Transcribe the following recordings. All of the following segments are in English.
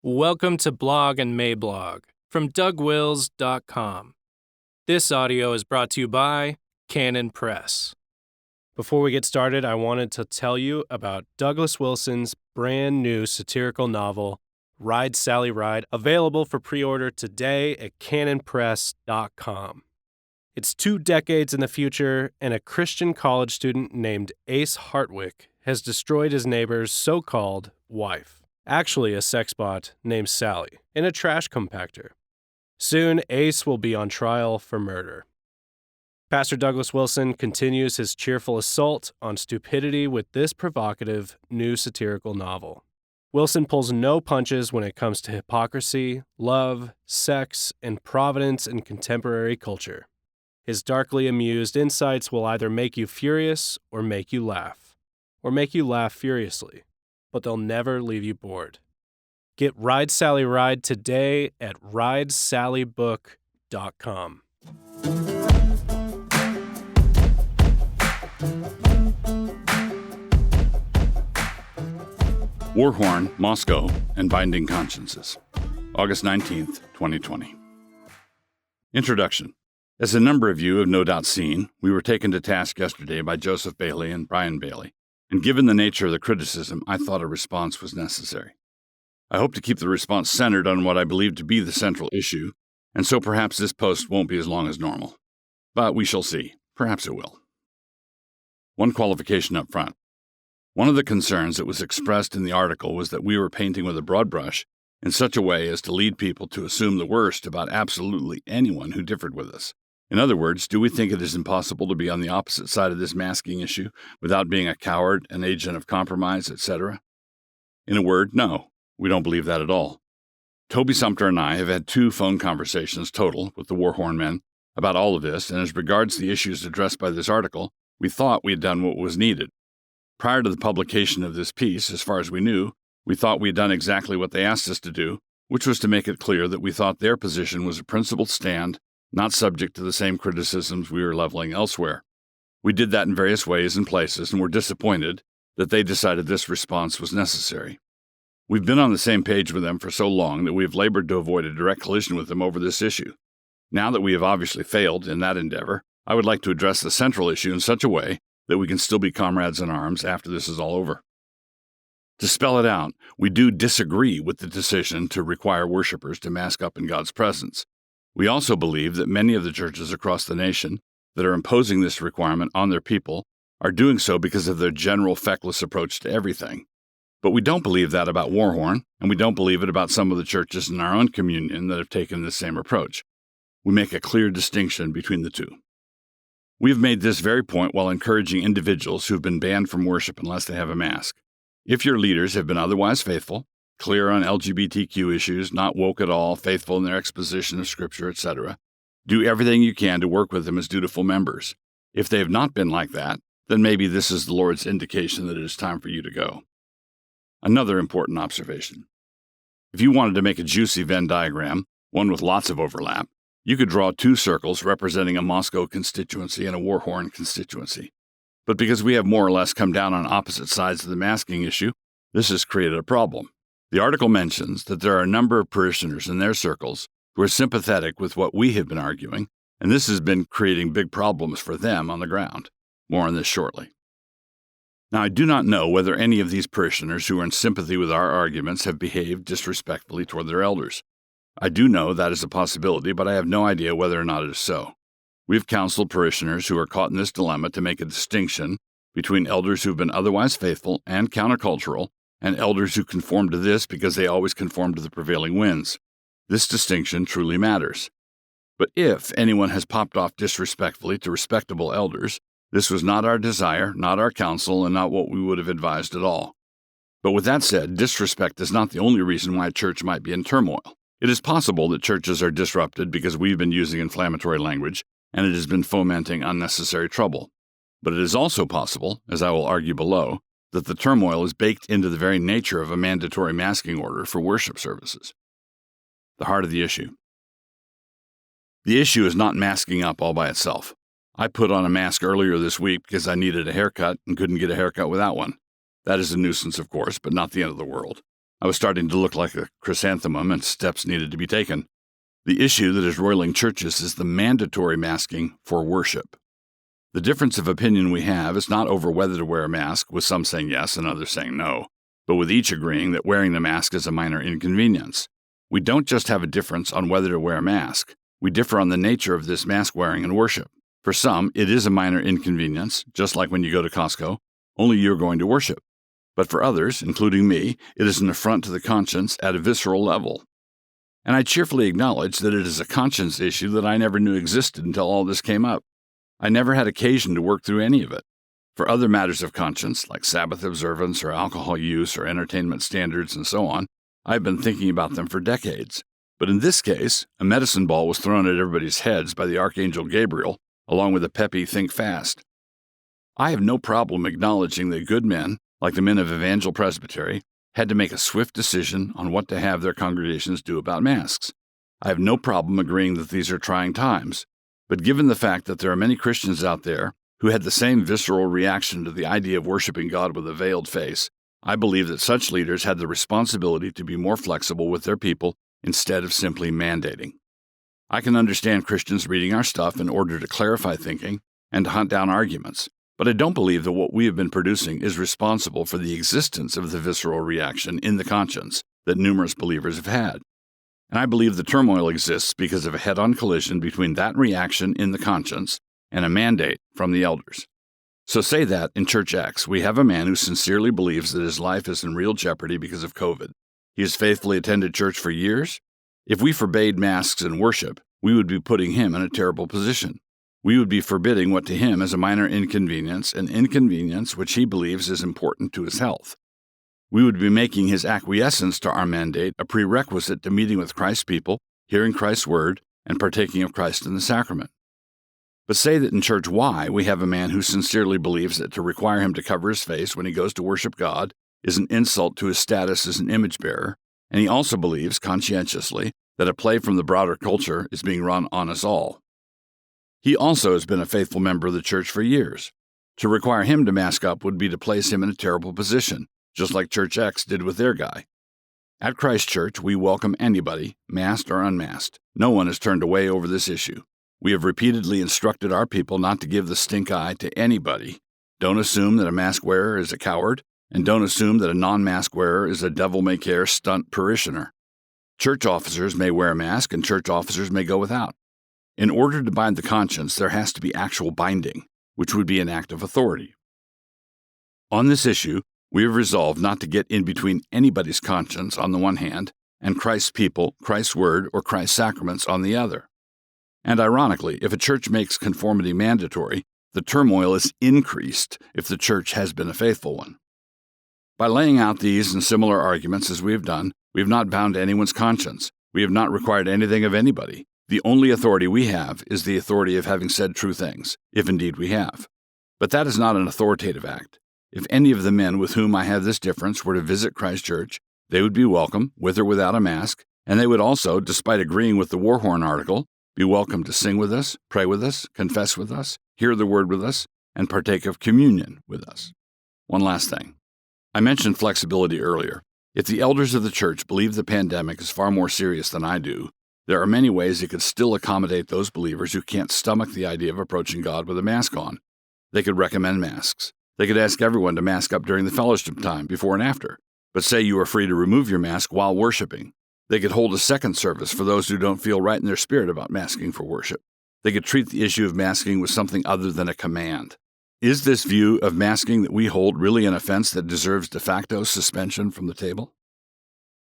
Welcome to Blog and Mayblog from DougWills.com. This audio is brought to you by Canon Press. Before we get started, I wanted to tell you about Douglas Wilson's brand new satirical novel, Ride, Sally, Ride, available for pre-order today at CanonPress.com. It's 2 decades in the future, and a Christian college student named Ace Hartwick has destroyed his neighbor's so-called wife. Actually a sex bot named Sally, in a trash compactor. Soon, Ace will be on trial for murder. Pastor Douglas Wilson continues his cheerful assault on stupidity with this provocative new satirical novel. Wilson pulls no punches when it comes to hypocrisy, love, sex, and providence in contemporary culture. His darkly amused insights will either make you furious or make you laugh furiously. But they'll never leave you bored. Get Ride, Sally, Ride today at ridesallybook.com. Warhorn, Moscow, and Binding Consciences, August 19th, 2020. Introduction. As a number of you have no doubt seen, we were taken to task yesterday by Joseph Bailey and Brian Bailey. And given the nature of the criticism, I thought a response was necessary. I hope to keep the response centered on what I believe to be the central issue, and so perhaps this post won't be as long as normal. But we shall see. Perhaps it will. One qualification up front. One of the concerns that was expressed in the article was that we were painting with a broad brush in such a way as to lead people to assume the worst about absolutely anyone who differed with us. In other words, do we think it is impossible to be on the opposite side of this masking issue without being a coward, an agent of compromise, etc.? In a word, no, we don't believe that at all. Toby Sumter and I have had 2 phone conversations total with the Warhorn men about all of this, and as regards the issues addressed by this article, we thought we had done what was needed. Prior to the publication of this piece, as far as we knew, we thought we had done exactly what they asked us to do, which was to make it clear that we thought their position was a principled stand, not subject to the same criticisms we were leveling elsewhere. We did that in various ways and places and were disappointed that they decided this response was necessary. We've been on the same page with them for so long that we have labored to avoid a direct collision with them over this issue. Now that we have obviously failed in that endeavor, I would like to address the central issue in such a way that we can still be comrades in arms after this is all over. To spell it out, we do disagree with the decision to require worshipers to mask up in God's presence. We also believe that many of the churches across the nation that are imposing this requirement on their people are doing so because of their general feckless approach to everything. But we don't believe that about Warhorn, and we don't believe it about some of the churches in our own communion that have taken the same approach. We make a clear distinction between the two. We have made this very point while encouraging individuals who have been banned from worship unless they have a mask. If your leaders have been otherwise faithful, clear on LGBTQ issues, not woke at all, faithful in their exposition of Scripture, etc., do everything you can to work with them as dutiful members. If they have not been like that, then maybe this is the Lord's indication that it is time for you to go. Another important observation. If you wanted to make a juicy Venn diagram, one with lots of overlap, you could draw 2 circles representing a Moscow constituency and a Warhorn constituency. But because we have more or less come down on opposite sides of the masking issue, this has created a problem. The article mentions that there are a number of parishioners in their circles who are sympathetic with what we have been arguing, and this has been creating big problems for them on the ground. More on this shortly. Now, I do not know whether any of these parishioners who are in sympathy with our arguments have behaved disrespectfully toward their elders. I do know that is a possibility, but I have no idea whether or not it is so. We have counseled parishioners who are caught in this dilemma to make a distinction between elders who have been otherwise faithful and countercultural and elders who conform to this because they always conform to the prevailing winds. This distinction truly matters. But if anyone has popped off disrespectfully to respectable elders, this was not our desire, not our counsel, and not what we would have advised at all. But with that said, disrespect is not the only reason why a church might be in turmoil. It is possible that churches are disrupted because we've been using inflammatory language, and it has been fomenting unnecessary trouble. But it is also possible, as I will argue below, that the turmoil is baked into the very nature of a mandatory masking order for worship services. The heart of the issue. The issue is not masking up all by itself. I put on a mask earlier this week because I needed a haircut and couldn't get a haircut without one. That is a nuisance, of course, but not the end of the world. I was starting to look like a chrysanthemum and steps needed to be taken. The issue that is roiling churches is the mandatory masking for worship. The difference of opinion we have is not over whether to wear a mask, with some saying yes and others saying no, but with each agreeing that wearing the mask is a minor inconvenience. We don't just have a difference on whether to wear a mask. We differ on the nature of this mask wearing in worship. For some, it is a minor inconvenience, just like when you go to Costco, only you're going to worship. But for others, including me, it is an affront to the conscience at a visceral level. And I cheerfully acknowledge that it is a conscience issue that I never knew existed until all this came up. I never had occasion to work through any of it. For other matters of conscience, like Sabbath observance or alcohol use or entertainment standards and so on, I've been thinking about them for decades. But in this case, a medicine ball was thrown at everybody's heads by the Archangel Gabriel, along with a peppy think fast. I have no problem acknowledging that good men, like the men of Evangel Presbytery, had to make a swift decision on what to have their congregations do about masks. I have no problem agreeing that these are trying times, but given the fact that there are many Christians out there who had the same visceral reaction to the idea of worshiping God with a veiled face, I believe that such leaders had the responsibility to be more flexible with their people instead of simply mandating. I can understand Christians reading our stuff in order to clarify thinking and to hunt down arguments, but I don't believe that what we have been producing is responsible for the existence of the visceral reaction in the conscience that numerous believers have had. And I believe the turmoil exists because of a head-on collision between that reaction in the conscience and a mandate from the elders. So say that in Church X, we have a man who sincerely believes that his life is in real jeopardy because of COVID. He has faithfully attended church for years. If we forbade masks in worship, we would be putting him in a terrible position. We would be forbidding what to him is a minor inconvenience, an inconvenience which he believes is important to his health. We would be making his acquiescence to our mandate a prerequisite to meeting with Christ's people, hearing Christ's word, and partaking of Christ in the sacrament. But say that in Church Y we have a man who sincerely believes that to require him to cover his face when he goes to worship God is an insult to his status as an image bearer, and he also believes, conscientiously, that a play from the broader culture is being run on us all. He also has been a faithful member of the church for years. To require him to mask up would be to place him in a terrible position, just like Church X did with their guy. At Christ Church, we welcome anybody, masked or unmasked. No one is turned away over this issue. We have repeatedly instructed our people not to give the stink eye to anybody. Don't assume that a mask wearer is a coward, and don't assume that a non-mask wearer is a devil-may-care stunt parishioner. Church officers may wear a mask, and church officers may go without. In order to bind the conscience, there has to be actual binding, which would be an act of authority. On this issue, we have resolved not to get in between anybody's conscience on the one hand, and Christ's people, Christ's word, or Christ's sacraments on the other. And ironically, if a church makes conformity mandatory, the turmoil is increased if the church has been a faithful one. By laying out these and similar arguments as we have done, we have not bound anyone's conscience. We have not required anything of anybody. The only authority we have is the authority of having said true things, if indeed we have. But that is not an authoritative act. If any of the men with whom I have this difference were to visit Christ Church, they would be welcome, with or without a mask, and they would also, despite agreeing with the Warhorn article, be welcome to sing with us, pray with us, confess with us, hear the word with us, and partake of communion with us. One last thing. I mentioned flexibility earlier. If the elders of the church believe the pandemic is far more serious than I do, there are many ways it could still accommodate those believers who can't stomach the idea of approaching God with a mask on. They could recommend masks. They could ask everyone to mask up during the fellowship time, before and after, but say you are free to remove your mask while worshiping. They could hold a second service for those who don't feel right in their spirit about masking for worship. They could treat the issue of masking with something other than a command. Is this view of masking that we hold really an offense that deserves de facto suspension from the table?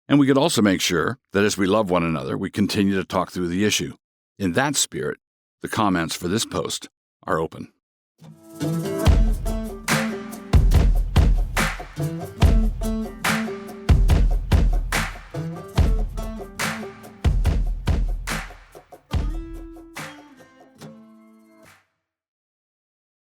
And we could also make sure that as we love one another, we continue to talk through the issue. In that spirit, the comments for this post are open.